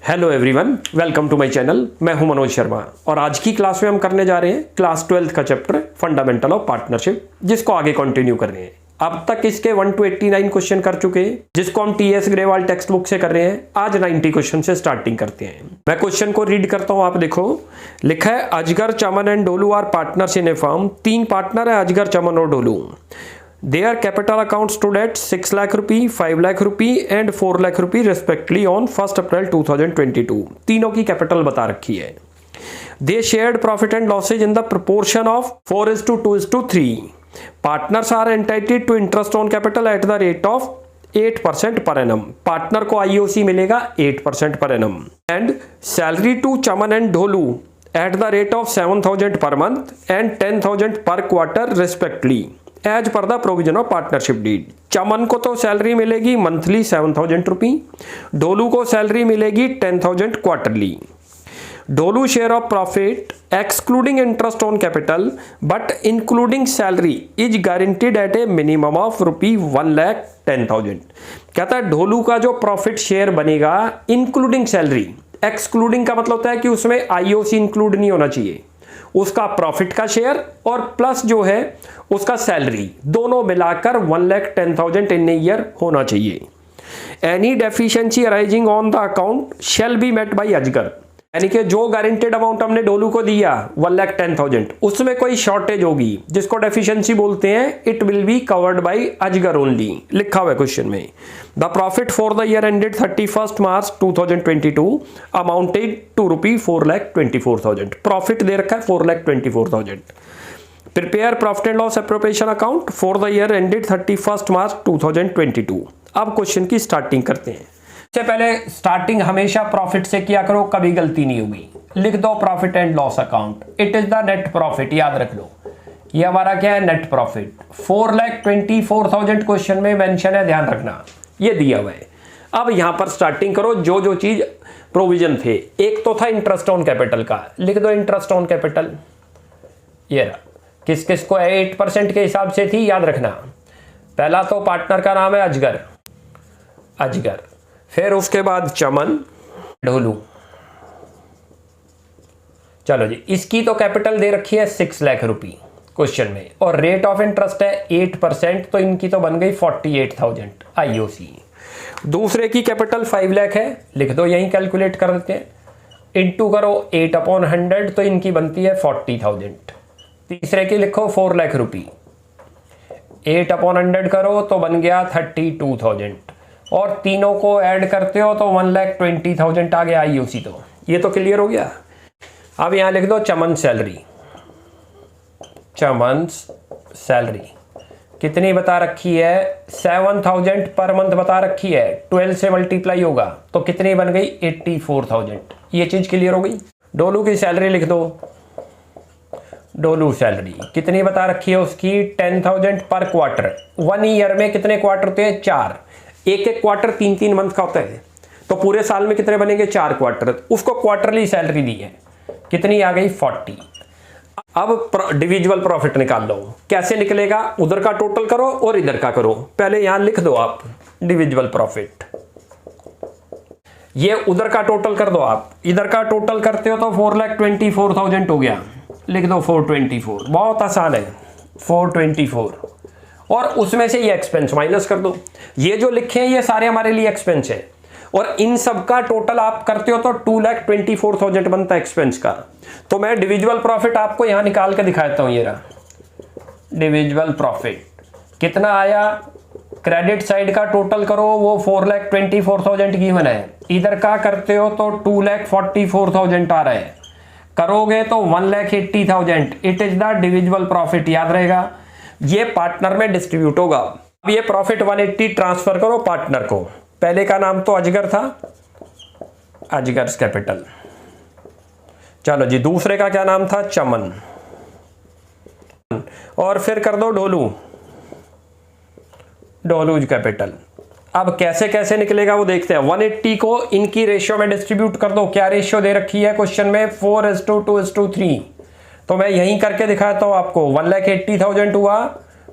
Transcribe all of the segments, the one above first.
Hello everyone, welcome to my channel. मैं हूं मनोज शर्मा और आज की क्लास में हम करने जा रहे हैं क्लास 12th का चैप्टर फंडामेंटल ऑफ पार्टनरशिप, जिसको आगे कंटिन्यू कर रहे हैं। अब तक इसके 1 to 89 क्वेश्चन कर चुके हैं, जिसको हम टीएस ग्रेवाल टेक्स्ट बुक से कर रहे हैं। आज 90 क्वेश्चन से स्टार्टिंग करते हैं। मैं क्वेश्चन को रीड करता हूं, आप देखो। लिखा है Ajgar, Chaman and Dolu are partners in a firm. 3 partner है, अजगर, चमन और डोलू। Their capital account stood at 6 lakh rupee, 5 lakh rupee and 4 lakh rupee respectively on 1st April 2022। तीनों की कैपिटल बता रखी है। They shared profit and losses in the proportion of 4:2:3। Partners are entitled to interest on capital at the rate of 8% per annum। Partner को IOC मिलेगा 8% per annum। And salary to Chaman and Dholu at the rate of 7,000 per month and 10,000 per quarter respectively as per the provision of partnership deed. Chaman को तो salary मिलेगी monthly 7,000 रुपी, डोलू को salary मिलेगी 10,000 quarterly. Dolu share of profit excluding interest on capital but including salary is guaranteed at a minimum of rupee 1,10,000। कहता है डोलू का जो profit share बनेगा इंक्लूडिंग सैलरी, एक्सक्लूडिंग का मतलब होता है कि उसमें IOC इंक्लूड नहीं होना चाहिए, उसका प्रॉफिट का शेयर और प्लस जो है उसका सैलरी, दोनों मिलाकर 1,10,000 इन ए ईयर होना चाहिए। Any deficiency arising on the account shall be met by Asghar. यानी कि जो गारंटेड अमाउंट हमने डोलू को दिया 1,10,000, उसमें कोई शॉर्टेज होगी जिसको डेफिशिएंसी बोलते हैं, it will be covered by Ajgar only. लिखा हुआ है क्वेश्चन में। The profit for the year ended 31st March 2022 amounted to rupee 4,24,000। Profit दे रखा है 4,24,000। Prepare profit and loss appropriation account for the year ended 31st March 2022। अब question की starting करते हैं। इससे पहले स्टार्टिंग हमेशा प्रॉफिट से किया करो, कभी गलती नहीं होगी। लिख दो profit and loss account, it is the net profit. याद रख लो ये हमारा क्या है, नेट प्रॉफिट। 4,24,000 क्वेश्चन में मेंशन है, ध्यान रखना, ये दिया हुआ है। अब यहां पर स्टार्टिंग करो, जो जो चीज प्रोविजन थे। एक तो था इंटरेस्ट ऑन कैपिटल का, लिख दो इंटरेस्ट ऑन कैपिटल। ये रहा, किस किस को 8% के हिसाब से थी, याद रखना। पहला तो पार्टनर का नाम है अजगर, अजगर, फिर उसके बाद चमन, ढोलू। चलो जी, इसकी तो कैपिटल दे रखी है 6 लाख रुपी क्वेश्चन में, और रेट ऑफ इंटरेस्ट है 8%, तो इनकी तो बन गई 48,000 IOC। दूसरे की कैपिटल 5 लाख है, लिख दो, यहीं कैलकुलेट कर देते हैं। इंटू करो 8/100, तो इनकी बनती है 40,000। तीसरे की लिखो 4 लाख रुपी, 8/100 करो तो बन गया 32,000, और तीनों को ऐड करते हो तो 1,20,000 आ गया IOC। तो ये तो क्लियर हो गया। अब यहां लिख दो चमन सैलरी, चमन सैलरी कितनी बता रखी है, 7,000 पर मंथ बता रखी है। 12 से मल्टीप्लाई होगा तो कितनी बन गई, 84,000। ये चीज क्लियर हो गई। डोलू की सैलरी लिख दो, डोलू सैलरी कितनी बता रखी है उसकी, 10,000 पर क्वार्टर। 1 ईयर में कितने क्वार्टर होते हैं, 4। एक एक क्वार्टर 3-3 मंथ का होता है, तो पूरे साल में कितने बनेंगे, 4 क्वार्टर। उसको क्वार्टरली सैलरी दी है, कितनी आ गई, 40। अब डिविजिबल प्रॉफिट निकाल लो। कैसे निकलेगा, उधर का टोटल करो और इधर का करो। पहले यहां लिख दो आप डिविजिबल प्रॉफिट, ये उधर का टोटल कर दो आप, इधर का टोटल करते हो तो 4,24,000 हो गया। लिख दो 424, बहुत आसान है, 424, और उसमें से ये एक्सपेंस माइनस कर दो। ये जो लिखे हैं ये सारे हमारे लिए एक्सपेंस है, और इन सब का टोटल आप करते हो तो 2,24,000 बनता है एक्सपेंस का। तो मैं डिविजिबल प्रॉफिट आपको यहां निकाल के दिखाता हूं। ये रहा डिविजिबल प्रॉफिट, कितना आया, क्रेडिट साइड का टोटल करो, वो 4,24,000 गिवन है। इधर का करते हो तो 2,44,000 आ रहा है, करोगे तो 1,80,000। It is the divisible profit, याद रहेगा। ये पार्टनर में डिस्ट्रीब्यूट होगा। अब ये प्रॉफिट 180 ट्रांसफर करो पार्टनर को। पहले का नाम तो अजगर था, अजगर्स कैपिटल। चलो जी, दूसरे का क्या नाम था, चमन, और फिर कर दो डोलू, डोलूज कैपिटल। अब कैसे कैसे निकलेगा वो देखते हैं। 180 को इनकी रेशियो में डिस्ट्रीब्यूट कर दो। क्या रेशियो दे रखी है क्वेश्चन में, 4:2:3। तो मैं यहीं करके दिखाता हूं आपको। 1,80,000 हुआ,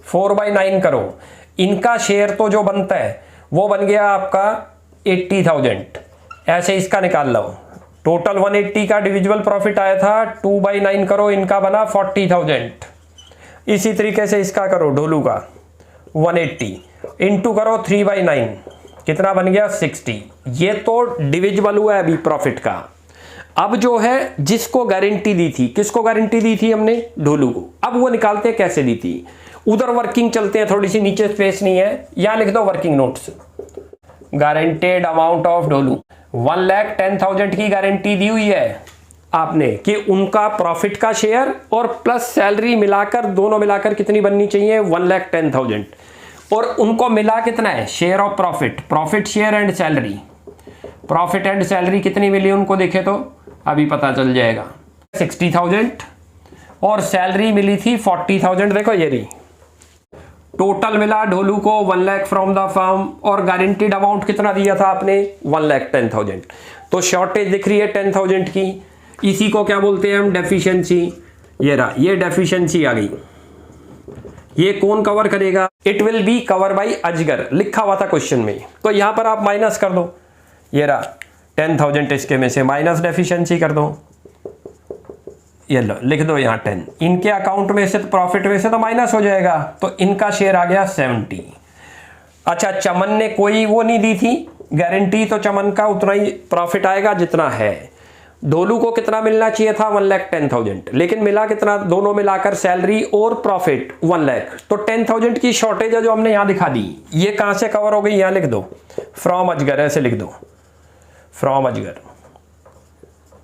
4/9 करो। इनका शेयर तो जो बनता है वो बन गया आपका 80,000। ऐसे इसका निकाल लो। टोटल 180 का डिविजिबल प्रॉफिट आया था, 2/9 करो, इनका बना 40,000। इसी तरीके से इसका करो ढोलू का 180 इंटू करो 3/9, कितना बन गया 60। ये तो डिविजिबल हुआ है अभी प्रॉफिट का। अब जो है जिसको गारंटी दी थी, किसको गारंटी दी थी हमने, ढोलू को। अब वो निकालते हैं कैसे दी थी, उधर वर्किंग चलते हैं, थोड़ी सी नीचे स्पेस नहीं है, यहां लिख दो working notes. Guaranteed amount of Dholu 1,10,000 की गारंटी दी हुई है आपने कि उनका प्रॉफिट का शेयर और प्लस सैलरी मिलाकर, दोनों मिलाकर कितनी बननी चाहिए 1,10,000। और उनको मिला कितना है, share of profit, profit share and salary, profit and salary कितनी मिली उनको देखे तो अभी पता चल जाएगा, 60,000 और सैलरी मिली थी 40,000। देखो ये रही, टोटल मिला ढोलू को 1 लाख फ्रॉम द फर्म और गारंटीड अमाउंट कितना दिया था आपने 1,10,000। तो शॉर्टेज दिख रही है 10,000 की, इसी को क्या बोलते हैं हम, डेफिशिएंसी। ये रहा, ये डेफिशिएंसी आ गई। ये कौन कवर करेगा, it will B cover by अजगर, लिखा हुआ था क्वेश्चन में। तो यहां पर आप माइनस कर दो, ये रहा 10,000 इसके में से माइनस डेफिशिएंसी कर दो, ये लो लिख दो यहाँ 10। इनके अकाउंट में से तो प्रॉफिट में से तो माइनस हो जाएगा, तो इनका शेयर आ गया 70। अच्छा, चमन ने कोई वो नहीं दी थी गारंटी, तो चमन का उतना ही प्रॉफिट आएगा जितना है। ढोलू को कितना मिलना चाहिए था 1,10,000, लेकिन मिला कितना, दोनों मिलाकर सैलरी और प्रॉफिट 1 लाख। तो 10,000 की शॉर्टेज है जो हमने यहाँ दिखा दी, ये कहां से कवर हो गई, यहाँ लिख दो फ्रॉम अजगर, ऐसे लिख दो फ्रॉम अजगर।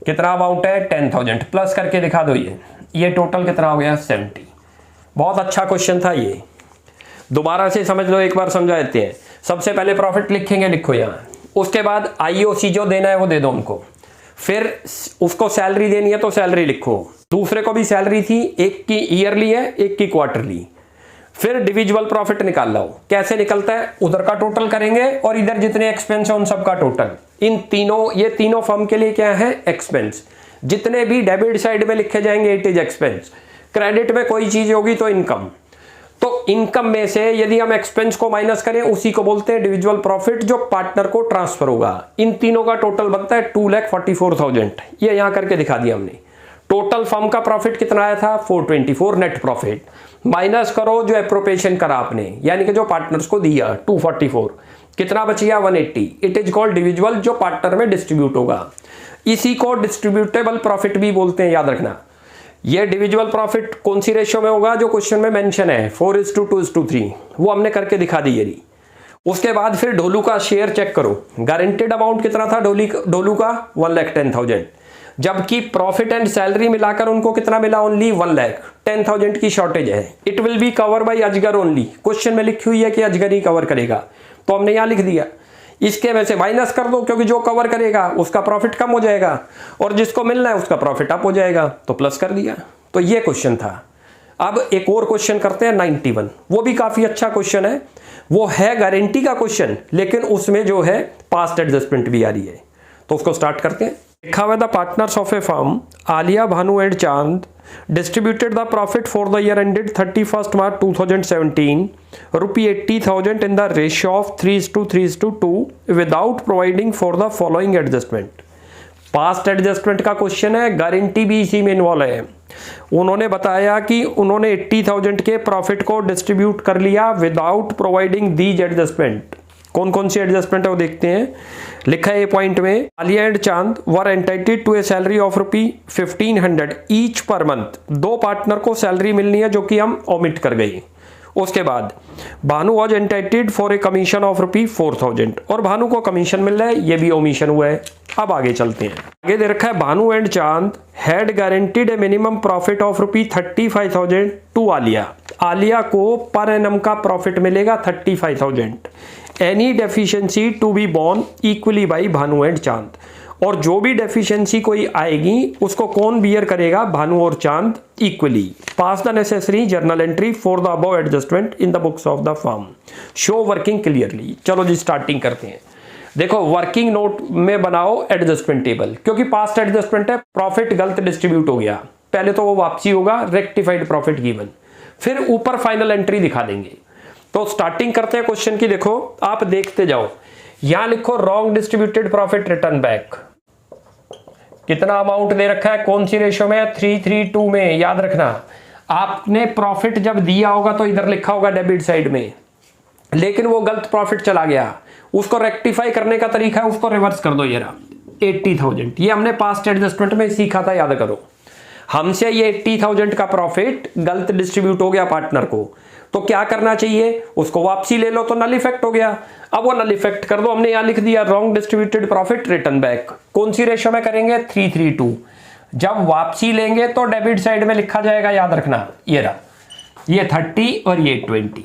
कितना अमाउंट है 10,000, प्लस करके दिखा दो, ये टोटल कितना हो गया 70। बहुत अच्छा क्वेश्चन था ये, दोबारा से समझ लो, एक बार समझा देते हैं। सबसे पहले प्रॉफिट लिखेंगे, लिखो यहाँ, उसके बाद आईओसी जो देना है वो दे दो उनको, फिर उसको सैलरी देनी है तो सैलरी लिखो, दूसरे को भी सैलरी थी, एक की ईयरली है एक की क्वार्टरली। फिर डिविजिबल प्रॉफिट निकाल लो, कैसे निकलता है, उधर का टोटल करेंगे और इधर जितने एक्सपेंस है उन सब का टोटल। इन तीनों, ये तीनों फर्म के लिए क्या है, एक्सपेंस। जितने भी डेबिट साइड में लिखे जाएंगे इट इज एक्सपेंस, क्रेडिट में कोई चीज होगी तो इनकम। तो इनकम में से यदि हम एक्सपेंस को माइनस करें, उसी को बोलते हैं डिविजिबल प्रॉफिट, जो पार्टनर को ट्रांसफर होगा। इन तीनों का टोटल बनता है 2,44,000। ये यहां करके दिखा दिया हमने। टोटल फर्म का प्रॉफिट कितना आया था 424 नेट प्रॉफिट, माइनस करो जो एप्रोप्रिएशन करा आपने, यानी कि जो पार्टनर्स को दिया 244, कितना बच गया 180। इट इज कॉल्ड डिविजिबल, जो पार्टनर में डिस्ट्रीब्यूट होगा। इसी को डिस्ट्रीब्यूटेबल प्रॉफिट भी बोलते हैं, याद रखना। ये डिविजिबल प्रॉफिट कौन सी रेशियो में होगा, जो क्वेश्चन में मेंशन है 4:2:3, वो हमने करके दिखा दी ये। उसके बाद फिर ढोलू का शेयर चेक करो, गारंटेड अमाउंट कितना था ढोलू का 1,10,000, जबकि प्रॉफिट एंड सैलरी मिलाकर उनको कितना मिला, ओनली 1,10,000 की शॉर्टेज है। It will B cover by अजगर ओनली, क्वेश्चन में लिखी हुई है कि अजगर ही कवर करेगा, तो हमने यहां लिख दिया। इसके में से माइनस कर दो, क्योंकि जो कवर करेगा उसका प्रॉफिट कम हो जाएगा और जिसको मिलना है उसका प्रॉफिट अप हो जाएगा, तो प्लस कर दिया। तो ये क्वेश्चन था। अब एक और क्वेश्चन करते हैं 91, वो भी काफी अच्छा क्वेश्चन है, वो है गारंटी का क्वेश्चन, लेकिन उसमें जो है पास्ट एडजस्टमेंट भी आ रही है, तो उसको स्टार्ट करते हैं। लिखा हुआ the partners of A firm Alia, Bhanu and चांद distributed the profit for the year ended 31st March 2017 rupee 80,000 in the ratio of 3:3:2 without providing for the following adjustment। Past adjustment का क्वेश्चन है, गारंटी भी इसी में इन्वॉल्व है। उन्होंने बताया कि उन्होंने 80,000 के प्रॉफिट को डिस्ट्रीब्यूट कर लिया विदाउट प्रोवाइडिंग दीज एडजस्टमेंट। कौन कौन सी एडजस्टमेंट है वो देखते हैं। लिखा है ये पॉइंट में, Alia and Chand were entitled to a salary of ₹1,500 each per month. दो पार्टनर को सैलरी मिलनी है जो कि हम ओमिट कर गए। उसके बाद Bhanu was entitled for a commission of ₹4,000 और भानु को कमीशन मिल रहा है, ये भी ओमिशन हुआ है। अब आगे चलते हैं, आगे दे रखा है Bhanu and Chand had guaranteed a minimum profit of ₹35,000 to Alia. Alia को पर एनम का प्रॉफिट मिलेगा 35,000। Any deficiency to be borne equally by Bhanu and Chand, और जो भी डेफिशिएंसी कोई आएगी उसको कौन बियर करेगा, भानु और चांद equally. Pass the necessary journal entry for the above adjustment in the books of the firm, show working clearly. चलो जी स्टार्टिंग करते हैं। देखो वर्किंग नोट में बनाओ एडजस्टमेंट टेबल, क्योंकि पास्ट एडजस्टमेंट है, प्रॉफिट गलत डिस्ट्रीब्यूट हो गया, पहले तो वो वापसी होगा, रेक्टिफाइड प्रॉफिट गिवन, फिर ऊपर फाइनल एंट्री दिखा देंगे। तो स्टार्टिंग करते हैं क्वेश्चन की। देखो आप देखते जाओ, यहां लिखो wrong distributed profit return back. कितना अमाउंट दे रखा है, कौन सी रेशो में, 3:3:2 में। याद रखना, आपने प्रॉफिट जब दिया होगा तो इधर लिखा होगा डेबिट साइड में, लेकिन वो गलत प्रॉफिट चला गया, उसको रेक्टिफाई करने का तरीका है, उसको रिवर्स कर दो। ये रहा 80,000, ये हमने पास्ट एडजस्टमेंट में सीखा था, याद करो। हमसे ये 80,000 का प्रॉफिट गलत डिस्ट्रीब्यूट हो गया पार्टनर को, तो क्या करना चाहिए, उसको वापसी ले लो, तो नल इफेक्ट हो गया। अब वो नल इफेक्ट कर दो, हमने यहां लिख दिया wrong distributed profit return back. कौन सी रेशो में करेंगे, 3:3:2। जब वापसी लेंगे तो डेबिट साइड में लिखा जाएगा, याद रखना, ये रहा, ये 30 और ये 20।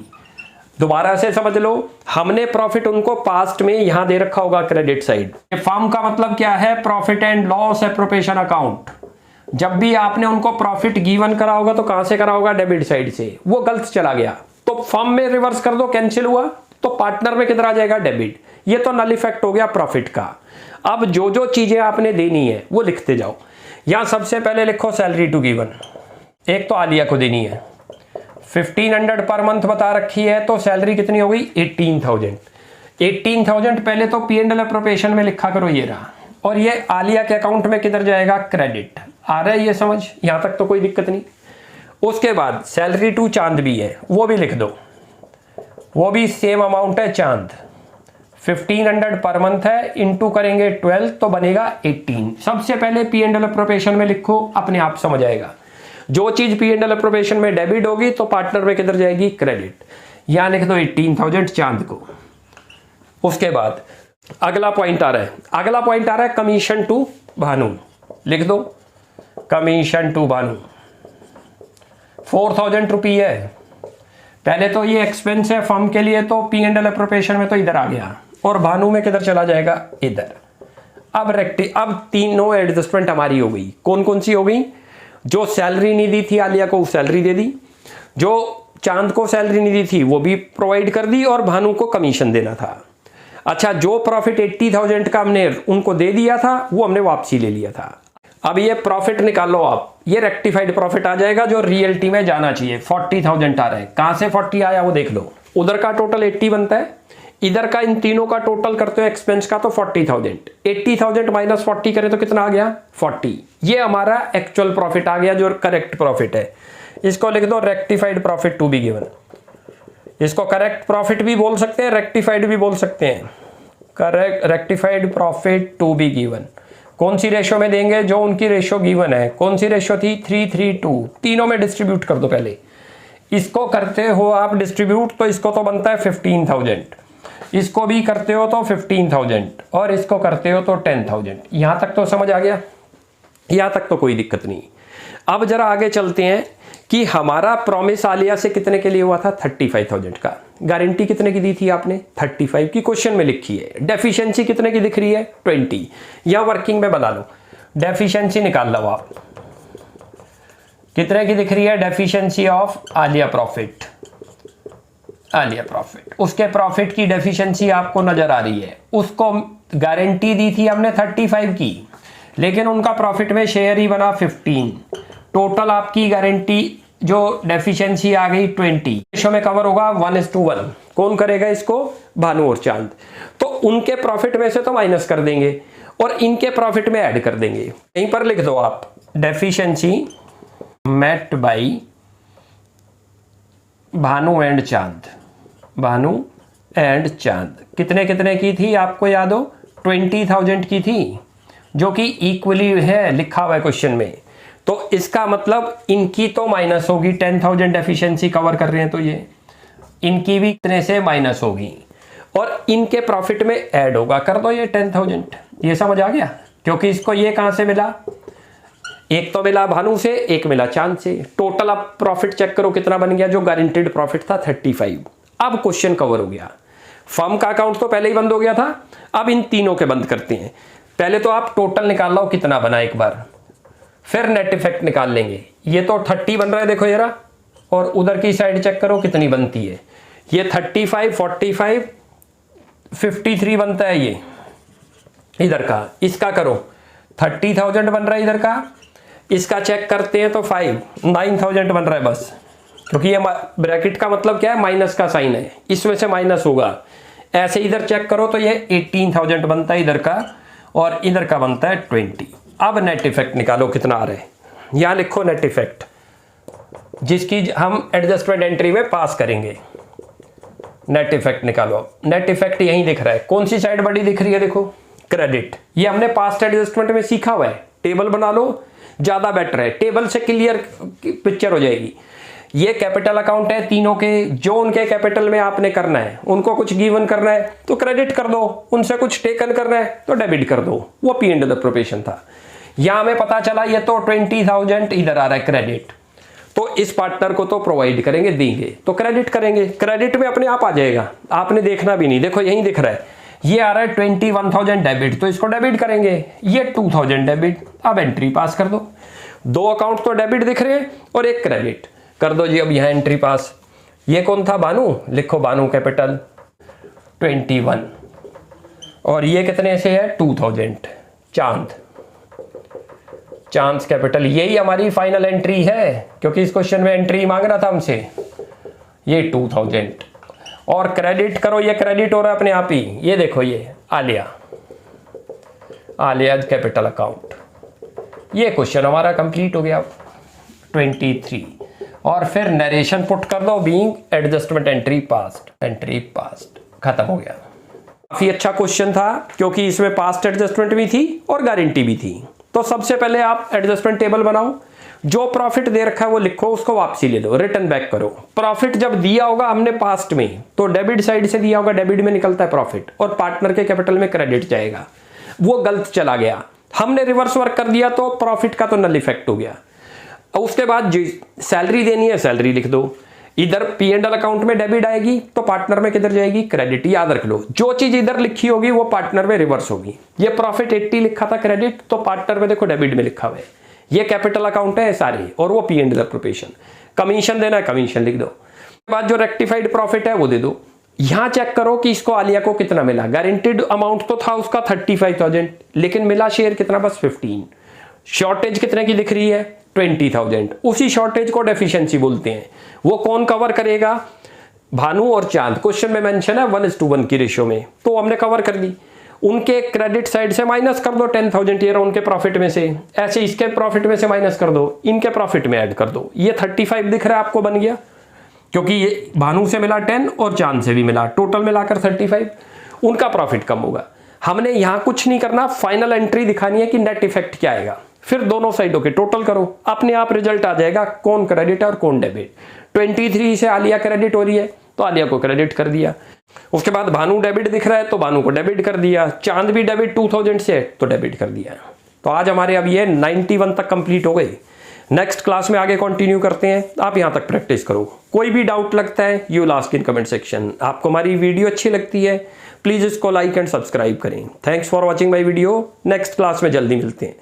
दोबारा से समझ लो, हमने प्रॉफिट उनको पास्ट में यहां दे रखा होगा क्रेडिट साइड। फर्म का मतलब क्या है, profit and loss appropriation account. जब भी आपने उनको प्रॉफिट गिवन करा होगा तो कहां से करा होगा, डेबिट साइड से। वो गलत चला गया तो फर्म में रिवर्स कर दो, कैंसिल हुआ तो पार्टनर में किधर आ जाएगा, डेबिट। ये तो नल इफेक्ट हो गया प्रॉफिट का। अब जो जो चीजें आपने देनी है वो लिखते जाओ। यहां सबसे पहले लिखो सैलरी टू गिवन, एक तो आलिया को देनी है, 1500 पर मंथ बता रखी है, तो सैलरी कितनी हो गई, 18,000। 18,000 पहले तो P&L एप्रोप्रिएशन में लिखा करो, ये रहा, और ये आलिया के अकाउंट में किधर जाएगा, क्रेडिट। आ रहा है ये समझ, यहां तक तो कोई दिक्कत नहीं। उसके बाद सैलरी टू चांद भी है, वो भी लिख दो, वो भी सेम अमाउंट है चांद, 1500 पर मंथ है, इंटू करेंगे 12 तो बनेगा 18। सबसे पहले P&L एप्रोप्रिएशन में लिखो, अपने आप समझ आएगा। जो चीज P&L एप्रोप्रिएशन में डेबिट होगी तो पार्टनर में किधर जाएगी, क्रेडिट। यहां लिख दो 18,000 चांद को। उसके बाद अगला पॉइंट आ रहा है, अगला पॉइंट आ रहा है कमीशन टू भानु। लिख दो कमीशन टू भानु, 4,000 रुपये है। पहले तो ये एक्सपेंस है फर्म के लिए, तो P&L एप्रोप्रिएशन में तो इधर आ गया, और भानु में किधर चला जाएगा, इधर। अब तीनों एडजस्टमेंट हमारी हो गई। कौन कौन सी हो गई, जो सैलरी नहीं दी थी आलिया को सैलरी दे दी, जो चांद को सैलरी नहीं दी थी वो भी प्रोवाइड कर दी, और भानु को कमीशन देना था। अच्छा, जो प्रॉफिट 80,000 का हमने उनको दे दिया था वो हमने वापसी ले लिया था। अब ये प्रॉफिट निकालो आप, ये रेक्टिफाइड प्रॉफिट आ जाएगा जो रियलिटी में जाना चाहिए। 40,000 आ रहा है, कहां से 40 आया वो देख लो। उधर का टोटल 80 बनता है, इधर का इन तीनों का टोटल करते हो एक्सपेंस का तो 40,000। 80,000 माइनस 40 करें तो कितना आ गया, 40। ये हमारा एक्चुअल प्रॉफिट आ गया जो करेक्ट प्रॉफिट है। इसको लिख दो rectified profit to be given. इसको करेक्ट प्रॉफिट भी बोल सकते हैं, रेक्टिफाइड भी बोल सकते हैं। Correct rectified profit to be given कौन सी रेशो में देंगे, जो उनकी रेशो गिवन है। कौन सी रेशो थी, 3:3:2। तीनों में डिस्ट्रीब्यूट कर दो। पहले इसको करते हो आप डिस्ट्रीब्यूट तो इसको तो बनता है 15,000, इसको भी करते हो तो 15,000, और इसको करते हो तो 10,000। यहां तक तो समझ आ गया, यहां तक तो कोई दिक्कत नहीं। अब जरा आगे चलते हैं कि हमारा प्रॉमिस आलिया से कितने के लिए हुआ था, 35,000 का। गारंटी कितने की दी थी आपने, 35 की क्वेश्चन में लिखी है। डेफिशिएंसी कितने की दिख रही है, 20। या वर्किंग में बना लो, डेफिशिएंसी निकाल लो आप, कितने की दिख रही है deficiency of Alia profit. Alia profit, उसके प्रॉफिट की डेफिशिएंसी आपको नजर आ रही है। उसको गारंटी दी थी हमने 35 की, लेकिन उनका प्रॉफिट में शेयर ही बना 15। टोटल आपकी गारंटी जो डेफिशिएंसी आ गई 20। रेशो में कवर होगा 1:1। कौन करेगा इसको, भानु और चांद। तो उनके प्रॉफिट में से तो माइनस कर देंगे और इनके प्रॉफिट में ऐड कर देंगे। यहीं पर लिख दो आप, deficiency met by Bhanu and Chand. Bhanu and चांद कितने कितने की थी आपको याद हो, 20,000 की थी, जो कि इक्वली है लिखा हुआ है क्वेश्चन में। तो इसका मतलब इनकी तो माइनस होगी, 10,000 डेफिशिएंसी कवर कर रहे हैं तो ये इनकी भी कितने से माइनस होगी, और इनके प्रॉफिट में ऐड होगा। कर दो ये 10,000। ये समझ आ गया, क्योंकि इसको ये कहां से मिला, एक तो मिला भानु से, एक मिला चांद से। टोटल आप प्रॉफिट चेक करो कितना बन गया, जो गारंटेड प्रॉफिट था 35। अब क्वेश्चन कवर हो गया। फर्म का अकाउंट तो पहले ही बंद हो गया था, अब इन तीनों के बंद करते हैं। पहले तो आप टोटल निकाल लो कितना बना एक बार, फिर नेट इफेक्ट निकाल लेंगे। ये तो 30 बन रहा है देखो जरा, और उधर की साइड चेक करो कितनी बनती है। ये 35, 45, 53 बनता है ये इधर का। इसका करो 30,000 बन रहा है इधर का, इसका चेक करते हैं तो 9,000 बन रहा है बस, क्योंकि ये ब्रैकेट का मतलब क्या है, माइनस का साइन है, इसमें से माइनस होगा। ऐसे इधर चेक करो तो ये 18,000 बनता है इधर का, और इधर का बनता है 20। अब नेट इफेक्ट निकालो कितना आ रहा है, यहाँ लिखो नेट इफेक्ट, जिसकी हम एडजस्टमेंट एंट्री में पास करेंगे। नेट इफेक्ट निकालो। नेट इफेक्ट यहीं दिख रहा है, कौन सी साइड बड़ी दिख रही है, देखो क्रेडिट। ये हमने पास्ट एडजस्टमेंट में सीखा हुआ है, टेबल बना लो ज्यादा बेटर है, टेबल से क्लियर पिक्चर हो जाएगी। ये कैपिटल अकाउंट है, तीनों के जो उनके कैपिटल में आपने करना है, उनको कुछ गिवन करना है तो क्रेडिट कर दो, उनसे कुछ टेकन करना है तो डेबिट कर दो। वो पी एंड प्रोपेशन था। यहां हमें पता चला ये तो 20,000 इधर आ रहा है क्रेडिट, तो इस पार्टनर को तो प्रोवाइड करेंगे, देंगे तो क्रेडिट करेंगे, क्रेडिट में अपने आप आ जाएगा, आपने देखना भी नहीं। देखो यहीं दिख रहा है, ये आ रहा है 21,000 डेबिट, तो इसको डेबिट करेंगे। ये 2,000 डेबिट, अब एंट्री पास कर दो। दो अकाउंट तो डेबिट दिख रहे हैं और एक क्रेडिट, कर दो जी अब यहां एंट्री पास। ये कौन था, बानू, लिखो बानू कैपिटल 21, और ये कितने से है 2,000, चांद, चांद कैपिटल। यही हमारी फाइनल एंट्री है, क्योंकि इस क्वेश्चन में एंट्री मांग रहा था हमसे। ये 2,000 और क्रेडिट करो, ये क्रेडिट हो रहा है अपने आप ही। ये देखो ये आलिया, आलिया कैपिटल अकाउंट। ये क्वेश्चन हमारा कंप्लीट हो गया 23। और फिर नरेशन पुट कर दो, being adjustment entry past, entry past, खत्म हो गया। काफी अच्छा क्वेश्चन था, क्योंकि इसमें पास्ट एडजस्टमेंट भी थी और गारंटी भी थी। तो सबसे पहले आप एडजस्टमेंट टेबल बनाओ, जो प्रॉफिट दे रखा है वो लिखो, उसको वापसी ले लो, रिटर्न बैक करो। प्रॉफिट जब दिया होगा हमने पास्ट में, तो डेबिट साइड से दिया होगा, डेबिट में निकलता है प्रॉफिट और पार्टनर के कैपिटल में क्रेडिट जाएगा। वो गलत चला गया, हमने रिवर्स वर्क कर दिया तो प्रॉफिट का तो नल इफेक्ट हो गया। उसके बाद जो सैलरी देनी है सैलरी लिख दो, इधर पी एंड एल अकाउंट में डेबिट आएगी तो पार्टनर में किधर जाएगी, क्रेडिट। याद रख लो, जो चीज इधर लिखी होगी वो पार्टनर में रिवर्स होगी। ये प्रॉफिट 80 लिखा था क्रेडिट, तो पार्टनर में देखो डेबिट में लिखा हुआ है। ये कैपिटल अकाउंट है सारे, और वो पी एंड एल प्रोपेशन। कमीशन देना है, कमीशन लिख दो। उसके बाद जो रेक्टिफाइड प्रॉफिट है वो दे दो। यहां चेक करो कि इसको आलिया को कितना मिला। गारंटीड अमाउंट तो था उसका 35,000, लेकिन मिला शेयर कितना, बस 15। शॉर्टेज कितने की दिख रही है, 20,000। उसी शॉर्टेज को डेफिशिएंसी बोलते हैं। वो कौन कवर करेगा, भानु और चांद। क्वेश्चन में मेंशन है 1:1 की रेशियो में, तो हमने कवर कर ली। उनके क्रेडिट साइड से माइनस कर दो 10,000 ये उनके प्रॉफिट में से, ऐसे इसके प्रॉफिट में से माइनस कर दो, इनके प्रॉफिट में ऐड कर दो। ये 35 दिख रहा है आपको, बन गया, क्योंकि ये भानु से मिला 10 और चांद से भी मिला, टोटल मिलाकर 35। उनका प्रॉफिट कम होगा। हमने यहां कुछ नहीं करना, फाइनल एंट्री दिखानी है कि नेट इफेक्ट क्या आएगा। फिर दोनों साइडों के टोटल करो, अपने आप रिजल्ट आ जाएगा कौन क्रेडिट है और कौन डेबिट। 23 से आलिया क्रेडिट हो रही है तो आलिया को क्रेडिट कर दिया। उसके बाद भानु डेबिट दिख रहा है तो भानु को डेबिट कर दिया। चांद भी डेबिट 2,000 से तो डेबिट कर दिया। तो आज हमारे अब ये 91 तक कंप्लीट हो गए। नेक्स्ट क्लास में आगे कंटिन्यू करते हैं। आप यहां तक प्रैक्टिस करो। कोई भी डाउट लगता है you will ask in comment section. आपको हमारी वीडियो अच्छी लगती है प्लीज इसको लाइक एंड सब्सक्राइब करें। Thanks for watching my video. Next class में जल्दी मिलते हैं।